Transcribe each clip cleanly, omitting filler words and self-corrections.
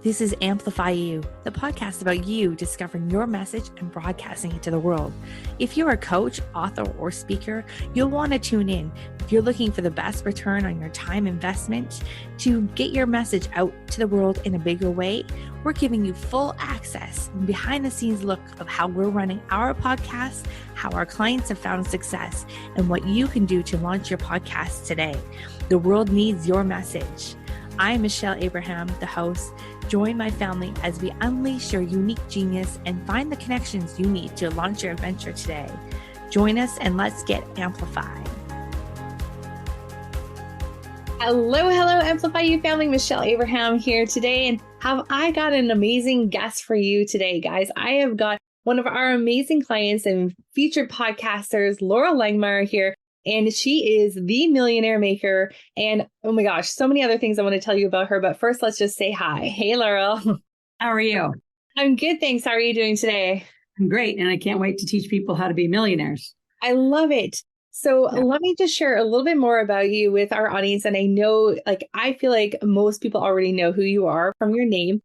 This is Amplify You, the podcast about you discovering your message and broadcasting it to the world. If you're a coach, author, or speaker, you'll want to tune in. If you're looking for the best return on your time investment to get your message out to the world in a bigger way, we're giving you full access and behind the scenes look of how we're running our podcast, how our clients have found success, and what you can do to launch your podcast today. The world needs your message. I'm Michelle Abraham, the host. Join my family as we unleash your unique genius and find the connections you need to launch your adventure today. Join us and let's get amplified. Hello, Amplify You family. Michelle Abraham here today. And have I got an amazing guest for you today, guys? I have got one of our amazing clients and featured podcasters, Loral Langemeier here. And she is the Millionaire maker. And oh my gosh, so many other things I want to tell you about her. But first, let's just say hi. Hey, Loral. How are you? I'm good, thanks. How are you doing today? I'm great. And I can't wait to teach people how to be millionaires. I love it. So Let me just share a little bit more about you with our audience. And I know, I feel like most people already know who you are from your name.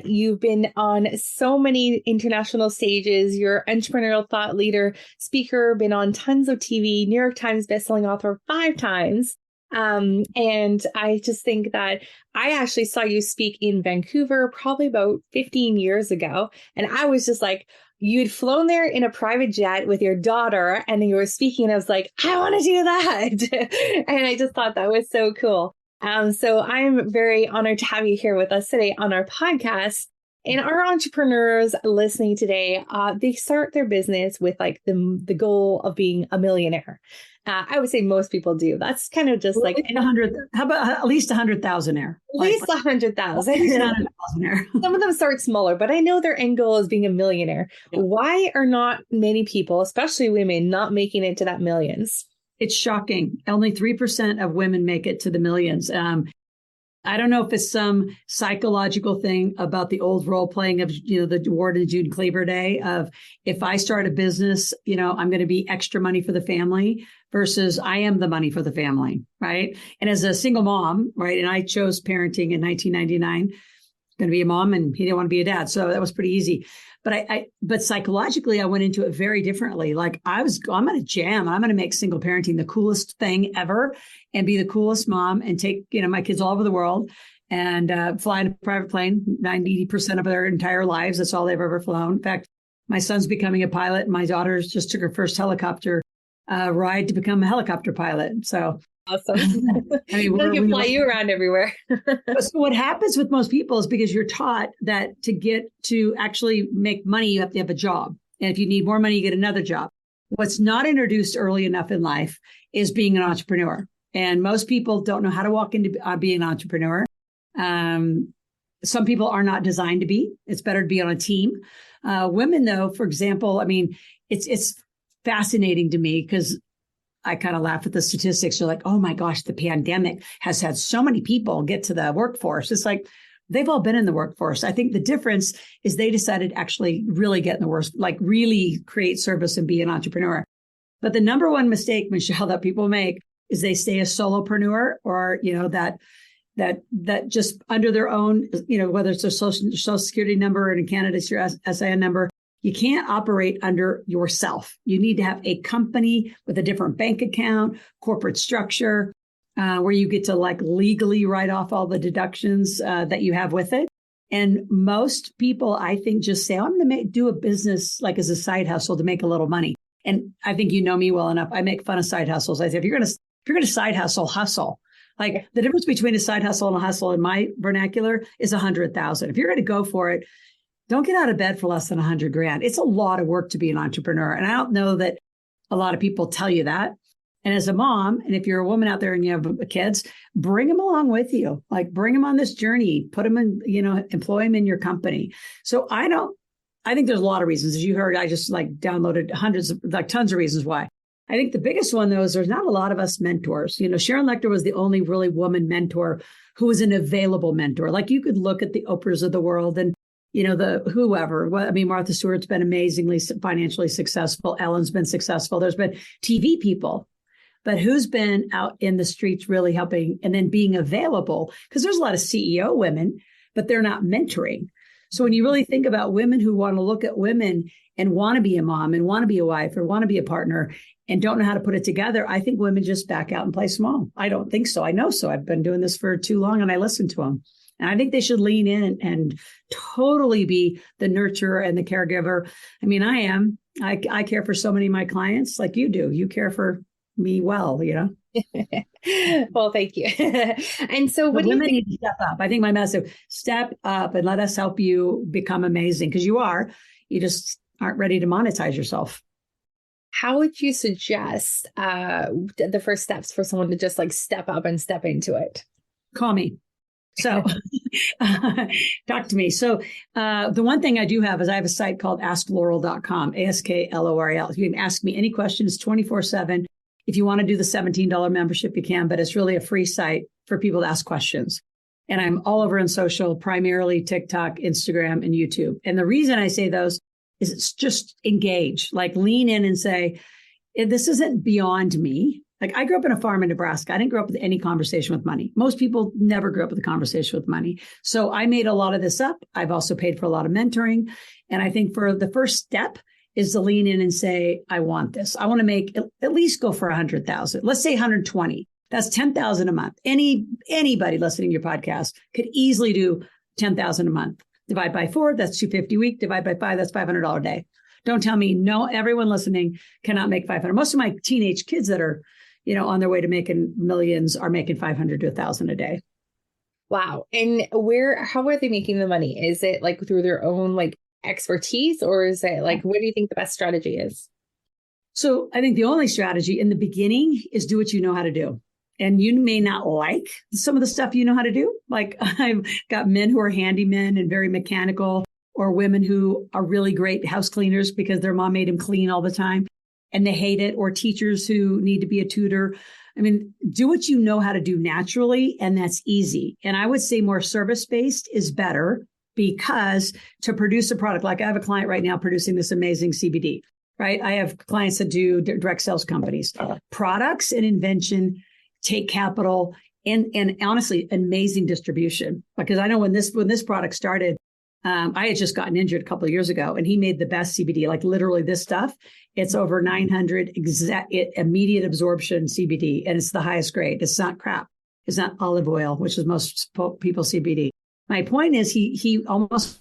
You've been on so many international stages. You're entrepreneurial thought leader, speaker, been on tons of TV, New York Times bestselling author 5 times. And I just think that I actually saw you speak in Vancouver probably about 15 years ago. And I was just like, you'd flown there in a private jet with your daughter and you were speaking. And I was like, I want to do that. And I just thought that was so cool. So I'm very honored to have you here with us today on our podcast. And our entrepreneurs listening today, they start their business with the goal of being a millionaire. I would say most people do. That's kind of just like 100. How about at least 100,000-aire? At least 100,000. Some of them start smaller, but I know their end goal is being a millionaire. Yeah. Why are not many people, especially women, not making it to that millions? It's shocking. Only 3% of women make it to the millions. I don't know if it's some psychological thing about the old role playing of, the Ward and June Cleaver day of if I start a business, I'm going to be extra money for the family versus I am the money for the family. Right. And as a single mom, right. And I chose parenting in 1999, going to be a mom and he didn't want to be a dad. So that was pretty easy. But psychologically, I went into it very differently. I'm going to jam. I'm going to make single parenting the coolest thing ever and be the coolest mom and take, my kids all over the world and fly in a private plane 90% of their entire lives. That's all they've ever flown. In fact, my son's becoming a pilot. And my daughter just took her first helicopter ride to become a helicopter pilot. So awesome. I mean, we can fly you around everywhere. So what happens with most people is because you're taught that to get to actually make money, you have to have a job. And if you need more money, you get another job. What's not introduced early enough in life is being an entrepreneur. And most people don't know how to walk into being an entrepreneur. Some people are not designed to be. It's better to be on a team. Women, though, for example, it's fascinating to me because I kind of laugh at the statistics. You're like, oh my gosh, the pandemic has had so many people get to the workforce. It's like they've all been in the workforce. I think the difference is they decided to actually really get in the worst, really create service and be an entrepreneur. But the number one mistake, Michelle, that people make is they stay a solopreneur or, that just under their own, whether it's their social security number and in Canada, it's your SIN number. You can't operate under yourself. You need to have a company with a different bank account, corporate structure, where you get to legally write off all the deductions that you have with it. And most people, I think, just say, I'm going to do a business as a side hustle to make a little money. And I think you know me well enough. I make fun of side hustles. I say, if you're going to side hustle. The difference between a side hustle and a hustle in my vernacular is 100,000. If you're going to go for it, don't get out of bed for less than $100,000. It's a lot of work to be an entrepreneur. And I don't know that a lot of people tell you that. And as a mom, and if you're a woman out there and you have kids, bring them along with you. Bring them on this journey, put them in, employ them in your company. So I think there's a lot of reasons. As you heard, I just downloaded tons of reasons why. I think the biggest one, though, is there's not a lot of us mentors. Sharon Lechter was the only really woman mentor who was an available mentor. You could look at the Oprahs of the world and the whoever. Martha Stewart's been amazingly financially successful. Ellen's been successful. There's been TV people, but who's been out in the streets really helping and then being available? Because there's a lot of CEO women, but they're not mentoring. So when you really think about women who want to look at women and want to be a mom and want to be a wife or want to be a partner and don't know how to put it together, I think women just back out and play small. I don't think so. I know so. I've been doing this for too long and I listen to them. And I think they should lean in and totally be the nurturer and the caregiver. I mean, I am. I care for so many of my clients like you do. You care for me well, you know? Well, thank you. And so what do you women think? need to step up? I think my message, step up and let us help you become amazing, because you are. You just aren't ready to monetize yourself. How would you suggest the first steps for someone to just like step up and step into it? Call me. So talk to me. So the one thing I do have is I have a site called askloral.com, ASKLORAL. You can ask me any questions 24/7. If you want to do the $17 membership, you can, but it's really a free site for people to ask questions. And I'm all over in social, primarily TikTok, Instagram, and YouTube. And the reason I say those is it's just engage, like lean in and say, this isn't beyond me. Like I grew up in a farm in Nebraska. I didn't grow up with any conversation with money. Most people never grew up with a conversation with money. So I made a lot of this up. I've also paid for a lot of mentoring. And I think for the first step is to lean in and say, I want this. I want to make at least go for 100,000. Let's say 120. That's 10,000 a month. Anybody listening to your podcast could easily do 10,000 a month. Divide by 4, that's 250 a week. Divide by 5, that's $500 a day. Don't tell me no, everyone listening cannot make 500. Most of my teenage kids that are, on their way to making millions are making 500 to 1,000 a day. Wow. And how are they making the money? Is it like through their own like expertise, or is it like, what do you think the best strategy is? So I think the only strategy in the beginning is do what you know how to do. And you may not like some of the stuff you know how to do. Like I've got men who are handymen and very mechanical, or women who are really great house cleaners because their mom made them clean all the time and they hate it, or teachers who need to be a tutor. I mean, do what you know how to do naturally, and that's easy. And I would say more service-based is better, because to produce a product, like I have a client right now producing this amazing CBD, right? I have clients that do direct sales companies. Products and invention take capital and honestly, amazing distribution. Because I know when this product started, I had just gotten injured a couple of years ago, and he made the best CBD, like literally this stuff. It's over 900 immediate absorption CBD, and it's the highest grade. It's not crap. It's not olive oil, which is most people CBD. My point is he almost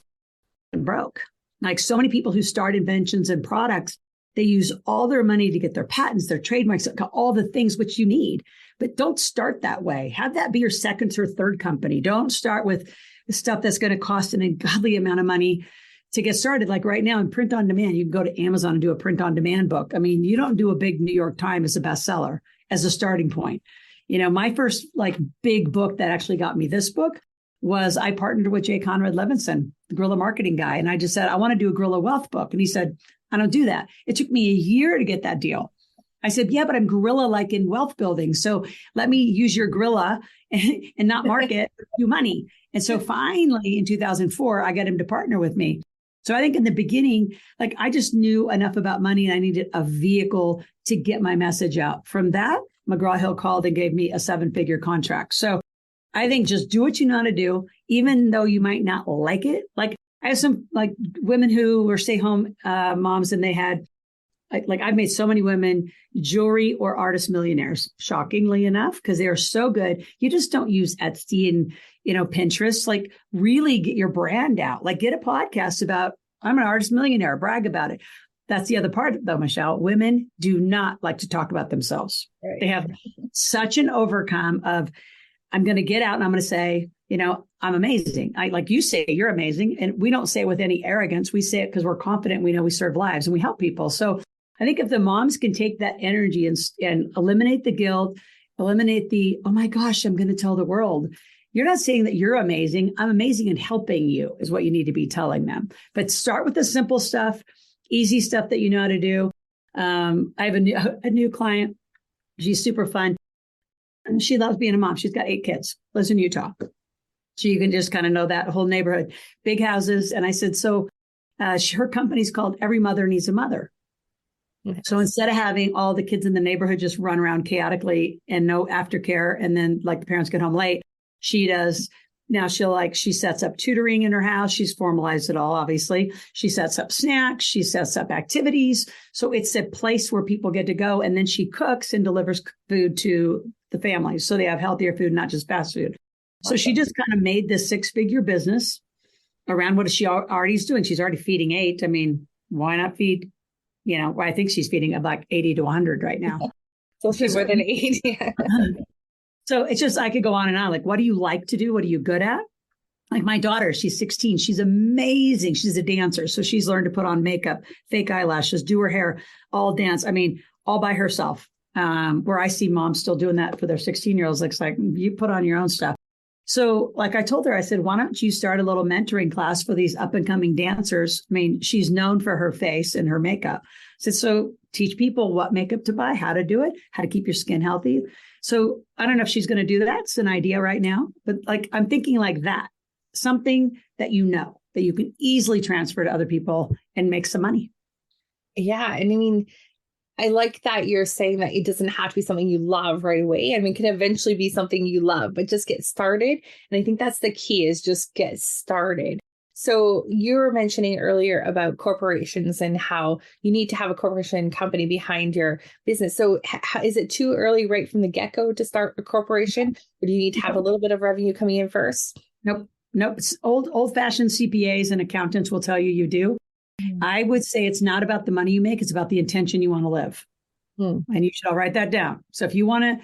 broke. Like so many people who start inventions and products, they use all their money to get their patents, their trademarks, all the things which you need. But don't start that way. Have that be your second or third company. Don't start with stuff that's going to cost an ungodly amount of money to get started. Like right now in print on demand, you can go to Amazon and do a print on demand book. I mean, you don't do a big New York Times as a bestseller as a starting point. My first like big book that actually got me this book was I partnered with Jay Conrad Levinson, the guerrilla marketing guy. And I just said, I want to do a guerrilla wealth book. And he said, I don't do that. It took me a year to get that deal. I said, yeah, but I'm guerrilla like in wealth building. So let me use your guerrilla and not market, do money. And so finally in 2004, I got him to partner with me. So I think in the beginning, like I just knew enough about money and I needed a vehicle to get my message out. From that, McGraw-Hill called and gave me a 7-figure contract. So I think just do what you know how to do, even though you might not like it. Like I have some like women who were stay-home moms, and they had like I've made so many women jewelry or artist millionaires, shockingly enough, because they are so good. You just don't use Etsy and Pinterest. Like really get your brand out. Like get a podcast about I'm an artist millionaire, brag about it. That's the other part though, Michelle. Women do not like to talk about themselves. Right. They have such an overcome of I'm going to get out and I'm going to say, I'm amazing. Like you say, you're amazing. And we don't say it with any arrogance. We say it because we're confident. We know we serve lives and we help people. So I think if the moms can take that energy and eliminate the guilt, eliminate the, oh my gosh, I'm going to tell the world. You're not saying that you're amazing. I'm amazing in helping you is what you need to be telling them. But start with the simple stuff, easy stuff that you know how to do. I have a new client. She's super fun. And she loves being a mom. She's got 8 kids, lives in Utah. So you can just kind of know that whole neighborhood, big houses. And I said, so her company's called Every Mother Needs a Mother. So instead of having all the kids in the neighborhood just run around chaotically and no aftercare, and then like the parents get home late, she does Now she sets up tutoring in her house. She's formalized it all, obviously. She sets up snacks. She sets up activities. So it's a place where people get to go. And then she cooks and delivers food to the family. So they have healthier food, not just fast food. So she just kind of made this 6-figure business around what she already is doing. She's already feeding 8. I mean, why not feed, I think she's feeding about 80 to 100 right now. So she's more than 8. Yeah. So it's just, I could go on and on. Like, what do you like to do? What are you good at? Like my daughter, she's 16. She's amazing. She's a dancer. So she's learned to put on makeup, fake eyelashes, do her hair, all dance. I mean, all by herself. Where I see moms still doing that for their 16-year-olds. It's like, you put on your own stuff. So like I told her, I said, why don't you start a little mentoring class for these up and coming dancers? I mean, she's known for her face and her makeup. I said, so teach people what makeup to buy, how to do it, how to keep your skin healthy. So I don't know if she's going to do that. It's an idea right now, but like, I'm thinking like that, something that that you can easily transfer to other people and make some money. Yeah. And I mean, I like that you're saying that it doesn't have to be something you love right away. I mean, it can eventually be something you love, but just get started. And I think that's the key, is just get started. So you were mentioning earlier about corporations and how you need to have a corporation company behind your business. So is it too early right from the get-go to start a corporation? Or do you need to have a little bit of revenue coming in first? Nope. It's old-fashioned CPAs and accountants will tell you do. I would say it's not about the money you make. It's about the intention you want to live. And you should all write that down. So if you want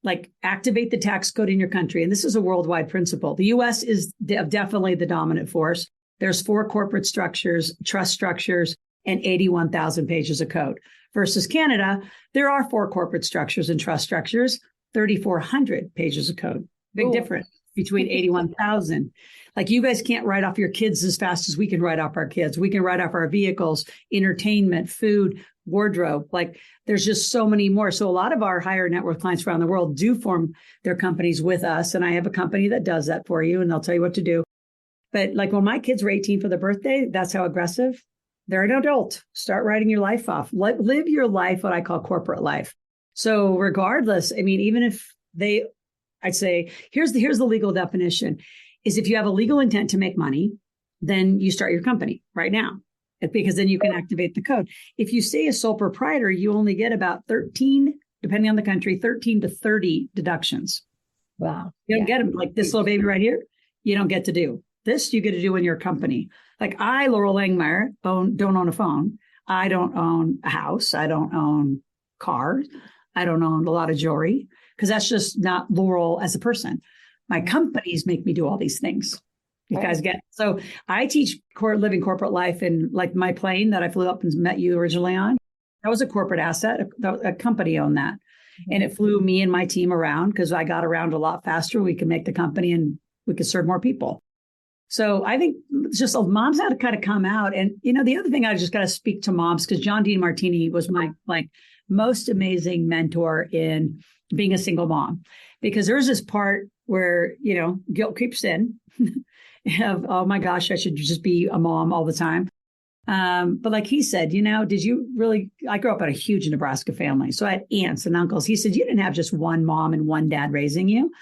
to activate the tax code in your country, and this is a worldwide principle, the US is definitely the dominant force. There's 4 corporate structures, trust structures, and 81,000 pages of code. Versus Canada, there are 4 corporate structures and trust structures, 3,400 pages of code. Big difference between 81,000. Like, you guys can't write off your kids as fast as we can write off our kids. We can write off our vehicles, entertainment, food, wardrobe. Like, there's just so many more. So a lot of our higher net worth clients around the world do form their companies with us. And I have a company that does that for you, and they'll tell you what to do. But like when my kids were 18 for their birthday, that's how aggressive. They're an adult. Start writing your life off. Live your life, what I call corporate life. So regardless, I mean, even if I'd say, here's the legal definition, is if you have a legal intent to make money, then you start your company right now, because then you can activate the code. If you stay a sole proprietor, you only get about 13, depending on the country, 13 to 30 deductions. Wow. You don't get them. Like this little baby right here, you don't get to do. This you get to do in your company. Like I, Loral Langemeier, don't own a phone. I don't own a house. I don't own cars. I don't own a lot of jewelry, because that's just not Loral as a person. My companies make me do all these things. You guys get it? So I teach living corporate life, and like my plane that I flew up and met you originally on, that was a corporate asset. A company owned that. And it flew me and my team around, because I got around a lot faster. We could make the company and we could serve more people. So I think just moms had to kind of come out. And, the other thing I just got to speak to moms, because John Dean Martini was my most amazing mentor in being a single mom, because there's this part where, guilt creeps in of, oh my gosh, I should just be a mom all the time. But like he said, did you really, I grew up in a huge Nebraska family. So I had aunts and uncles. He said, you didn't have just one mom and one dad raising you.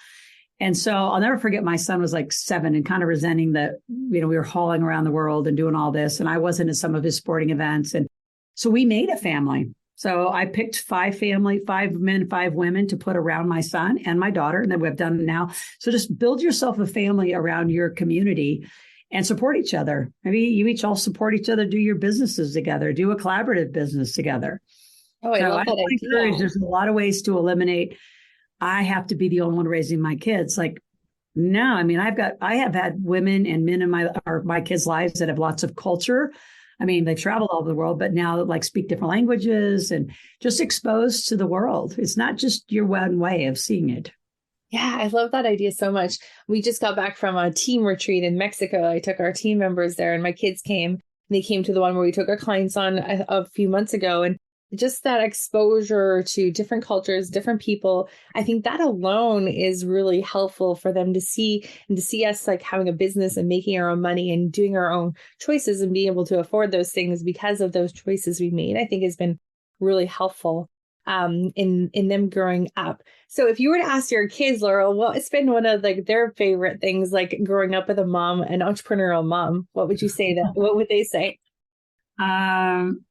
And so I'll never forget, my son was like 7 and kind of resenting that, we were hauling around the world and doing all this. And I wasn't at some of his sporting events. And so we made a family. So I picked 5 men, 5 women to put around my son and my daughter. And then we've done it now. So just build yourself a family around your community and support each other. Maybe you each all support each other, do your businesses together, do a collaborative business together. Oh, I love that idea. There's a lot of ways to eliminate, I have to be the only one raising my kids. Like, no, I mean, I have had women and men in my kids' lives that have lots of culture. I mean, they've traveled all over the world, but now speak different languages and just exposed to the world. It's not just your one way of seeing it. Yeah, I love that idea so much. We just got back from a team retreat in Mexico. I took our team members there, and my kids came. They came to the one where we took our clients on a few months ago. And just that exposure to different cultures, different people, I think that alone is really helpful for them to see, and to see us having a business and making our own money and doing our own choices and being able to afford those things because of those choices we made, I think has been really helpful. in them growing up. So if you were to ask your kids, Loral, what has been one of like their favorite things, like growing up with a mom, an entrepreneurial mom? What would you say that? What would they say? Um,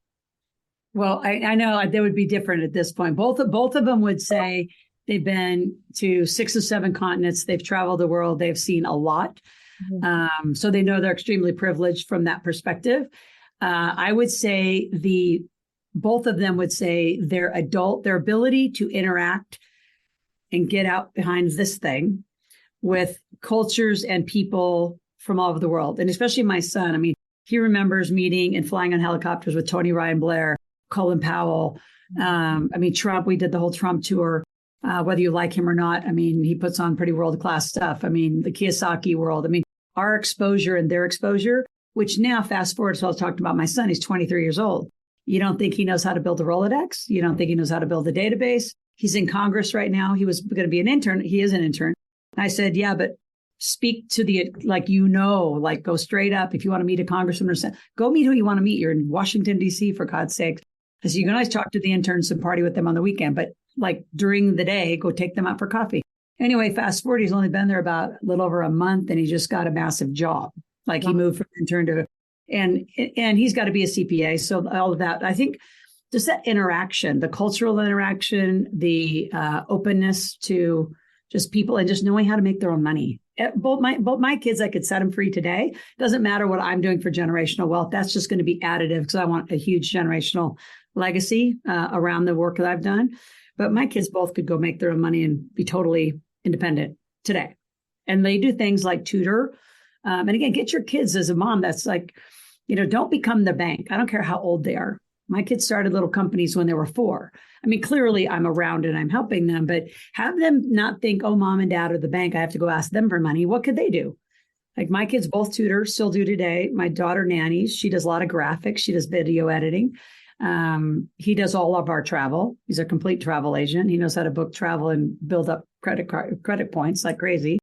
well, I know they would be different at this point. Both of them would say they've been to 6 or 7 continents. They've traveled the world. They've seen a lot. So they know they're extremely privileged from that perspective. I would say both of them would say their ability to interact and get out behind this thing with cultures and people from all over the world. And especially my son, I mean, he remembers meeting and flying on helicopters with Tony Ryan Blair, Colin Powell. I mean, Trump, we did the whole Trump tour, whether you like him or not. I mean, he puts on pretty world-class stuff. I mean, the Kiyosaki world. I mean, our exposure and their exposure, which now fast forward, so I was talking about my son, he's 23 years old. You don't think he knows how to build a Rolodex? You don't think he knows how to build a database? He's in Congress right now. He was going to be an intern. He is an intern. And I said, yeah, but speak to like go straight up. If you want to meet a congressman or something, go meet who you want to meet. You're in Washington, D.C., for God's sake. Because you can always talk to the interns and party with them on the weekend. But like during the day, go take them out for coffee. Anyway, fast forward, he's only been there about a little over a month and he just got a massive job. Like he moved from intern to, and he's got to be a CPA. So all of that, I think just that interaction, the cultural interaction, the openness to just people and just knowing how to make their own money. Both my kids, I could set them free today. Doesn't matter what I'm doing for generational wealth. That's just going to be additive because I want a huge generational legacy around the work that I've done. But my kids both could go make their own money and be totally independent today. And they do things like tutor. And again, get your kids as a mom. That's like, don't become the bank. I don't care how old they are. My kids started little companies when they were 4. I mean, clearly I'm around and I'm helping them, but have them not think, oh, mom and dad are the bank. I have to go ask them for money. What could they do? Like my kids both tutor, still do today. My daughter nannies. She does a lot of graphics. She does video editing. He does all of our travel. He's a complete travel agent. He knows how to book travel and build up credit points like crazy.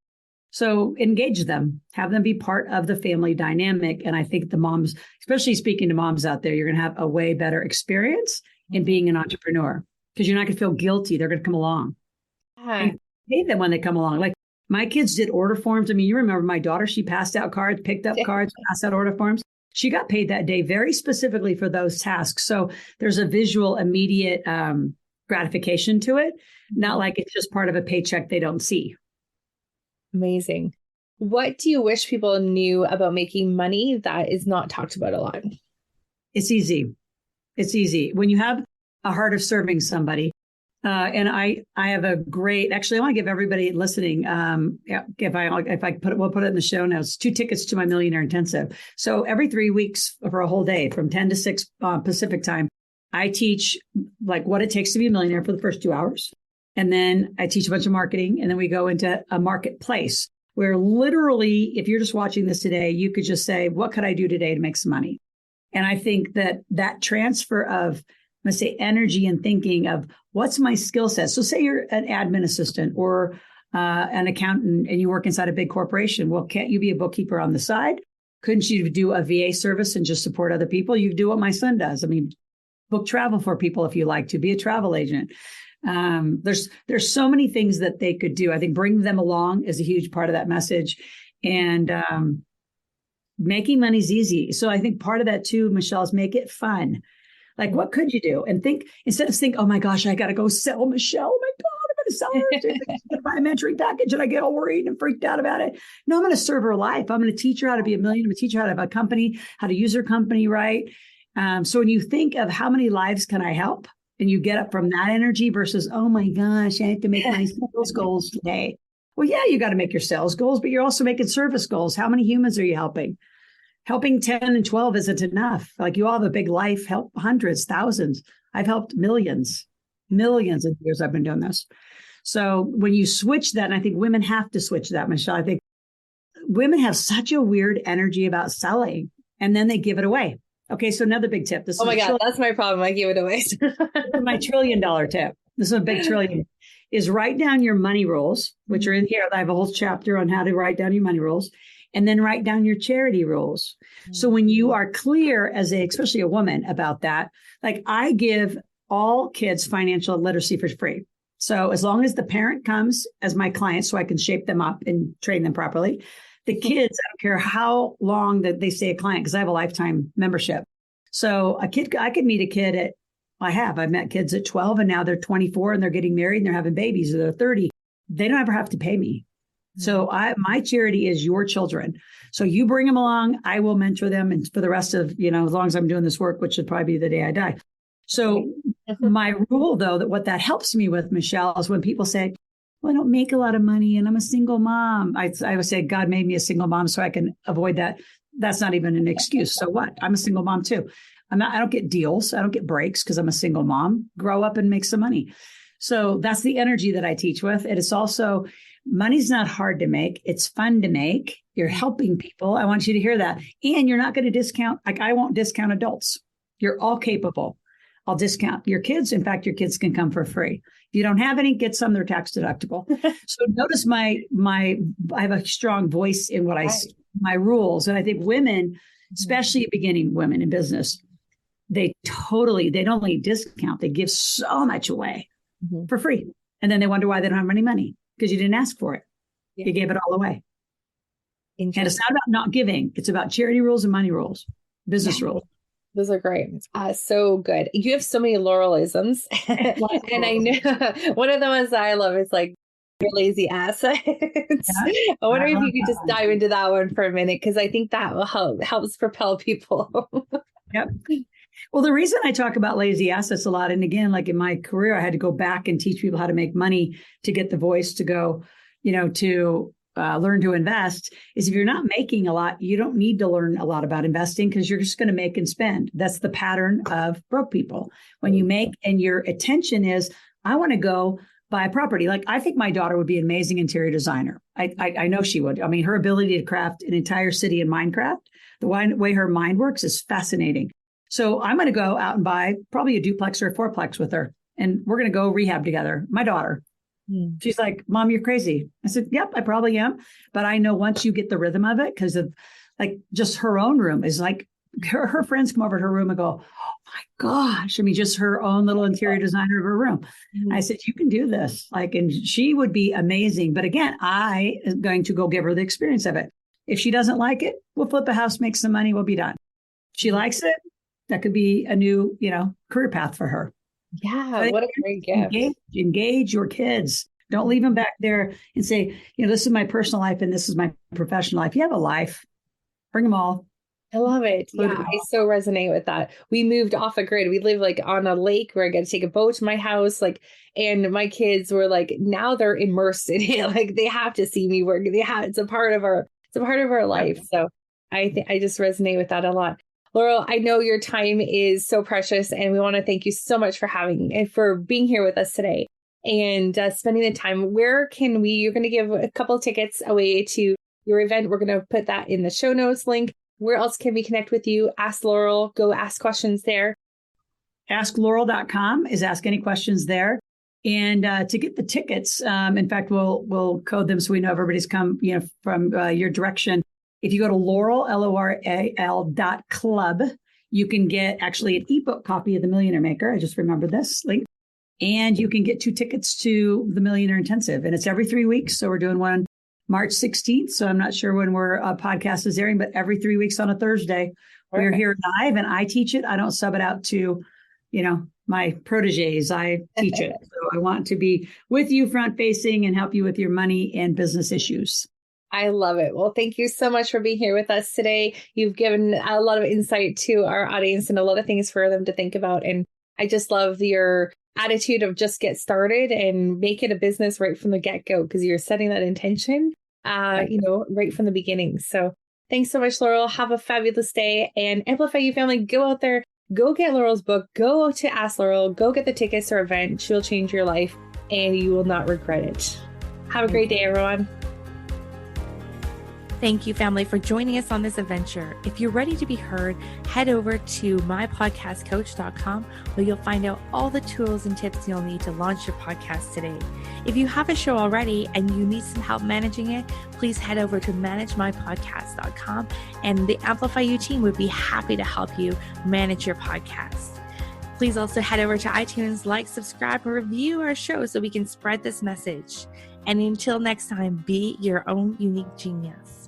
So engage them, have them be part of the family dynamic. And I think the moms, especially speaking to moms out there, you're going to have a way better experience in being an entrepreneur because you're not going to feel guilty. They're going to come along. And pay them when they come along. Like my kids did order forms. I mean, you remember my daughter, she passed out cards, picked up cards, passed out order forms. She got paid that day very specifically for those tasks. So there's a visual, immediate gratification to it. Not like it's just part of a paycheck they don't see. Amazing. What do you wish people knew about making money that is not talked about a lot? It's easy. It's easy. When you have a heart of serving somebody, and I have a great, actually, I want to give everybody listening, we'll put it in the show notes, 2 tickets to my Millionaire Intensive. So every 3 weeks for a whole day from 10 to 6 Pacific time, I teach like what it takes to be a millionaire for the first 2 hours. And then I teach a bunch of marketing. And then we go into a marketplace where literally, if you're just watching this today, you could just say, what could I do today to make some money? And I think that transfer of, let's say, energy and thinking of what's my skill set. So say you're an admin assistant or an accountant and you work inside a big corporation. Well, can't you be a bookkeeper on the side? Couldn't you do a VA service and just support other people? You do what my son does. I mean, book travel for people if you like to, be a travel agent. There's so many things that they could do. I think bring them along is a huge part of that message. And making money's easy. So I think part of that too, Michelle, is make it fun. Like, what could you do? And think, instead of think, oh my gosh, I got to go sell Michelle. Oh my God, I'm going to sell her. I'm going to buy a mentoring package and I get all worried and freaked out about it. No, I'm going to serve her life. I'm going to teach her how to be a millionaire. I'm going to teach her how to have a company, how to use her company right. So when you think of how many lives can I help? And you get up from that energy versus, oh my gosh, I have to make my sales goals today. Well, yeah, you got to make your sales goals, but you're also making service goals. How many humans are you helping? Helping 10 and 12 isn't enough. Like you all have a big life, help hundreds, thousands. I've helped millions of years I've been doing this. So when you switch that, and I think women have to switch that, Michelle, I think women have such a weird energy about selling and then they give it away. Okay, so another big tip. Oh my God, that's my problem. I give it away. My $1 trillion tip. This is a big trillion. Is write down your money rules, which are in here. I have a whole chapter on how to write down your money rules, and then write down your charity rules. So when you are clear as especially a woman about that, like I give all kids financial literacy for free. So as long as the parent comes as my client so I can shape them up and train them properly, the kids, I don't care how long that they stay a client, because I have a lifetime membership. So I could meet a kid at, I've met kids at 12 and now they're 24 and they're getting married and they're having babies, or they're 30. They don't ever have to pay me. So my charity is your children. So you bring them along, I will mentor them. And for the rest of, as long as I'm doing this work, which should probably be the day I die. So my rule, though, that what that helps me with, Michelle, is when people say, well, I don't make a lot of money and I'm a single mom. I would say God made me a single mom so I can avoid that. That's not even an excuse. So what? I'm a single mom too. I don't get deals. I don't get breaks because I'm a single mom. Grow up and make some money. So that's the energy that I teach with. And it's also, money's not hard to make. It's fun to make. You're helping people. I want you to hear that. And you're not going to discount. Like, I won't discount adults. You're all capable. I'll discount your kids. In fact, your kids can come for free. If you don't have any, get some. They're tax deductible. So notice I have a strong voice in what I say, my rules. And I think women, especially beginning women in business, they don't only discount, they give so much away for free. And then they wonder why they don't have any money, because you didn't ask for it. Yeah. You gave it all away. And it's not about not giving. It's about charity rules and money rules, business rules. Those are great. So good. You have so many Loralisms. And I know one of the ones that I love is like, your lazy ass. I wonder if you could just dive into that one for a minute, because I think that will helps propel people. Yep. Well, the reason I talk about lazy assets a lot, and again, like in my career, I had to go back and teach people how to make money to get the voice to go, to learn to invest, is if you're not making a lot, you don't need to learn a lot about investing, because you're just going to make and spend. That's the pattern of broke people. When you make and your attention is, I want to go buy a property. Like, I think my daughter would be an amazing interior designer. I know she would. I mean, her ability to craft an entire city in Minecraft, the way her mind works is fascinating. So I'm going to go out and buy probably a duplex or a fourplex with her, and we're going to go rehab together. My daughter. She's like, Mom, you're crazy. I said, yep, I probably am. But I know once you get the rhythm of it, because of like just her own room is like, her friends come over to her room and go, oh my gosh. I mean, just her own little interior designer of her room. I said, you can do this. And she would be amazing. But again, I am going to go give her the experience of it. If she doesn't like it, we'll flip a house, make some money, we'll be done. If she likes it, that could be a new, career path for her. Yeah, what a great gift. Engage your kids. Don't leave them back there and say, this is my personal life and this is my professional life. You have a life. Bring them all. I love it. Yeah, I so resonate with that. We moved off a grid. We live on a lake where I got to take a boat to my house. And my kids were now they're immersed in it. They have to see me work. It's a part of our life. So I just resonate with that a lot. Loral, I know your time is so precious, and we want to thank you so much for being here with us today and spending the time. You're going to give a couple of tickets away to your event. We're going to put that in the show notes link. Where else can we connect with you? Ask Loral, go ask questions there. AskLoral.com is ask any questions there. And to get the tickets, in fact, we'll code them so we know everybody's come, from your direction. If you go to Loral, LORAL.club, you can get actually an ebook copy of The Millionaire Maker. I just remembered this link. And you can get 2 tickets to the Millionaire Intensive. And it's every 3 weeks. So we're doing one March 16th. So I'm not sure when podcast is airing, but every 3 weeks on a Thursday, we're here live and I teach it. I don't sub it out to, my proteges. I teach it. So I want to be with you front facing and help you with your money and business issues. I love it. Well, thank you so much for being here with us today. You've given a lot of insight to our audience and a lot of things for them to think about. And I just love your attitude of just get started and make it a business right from the get-go, because you're setting that intention, right from the beginning. So thanks so much, Loral. Have a fabulous day, and Amplify You family. Go out there, go get Loral's book, go to Ask Loral, go get the tickets to her event. She'll change your life and you will not regret it. Have a great day, everyone. Thank you, family, for joining us on this adventure. If you're ready to be heard, head over to mypodcastcoach.com, where you'll find out all the tools and tips you'll need to launch your podcast today. If you have a show already and you need some help managing it, please head over to managemypodcast.com, and the Amplify You team would be happy to help you manage your podcast. Please also head over to iTunes, like, subscribe, and review our show so we can spread this message. And until next time, be your own unique genius.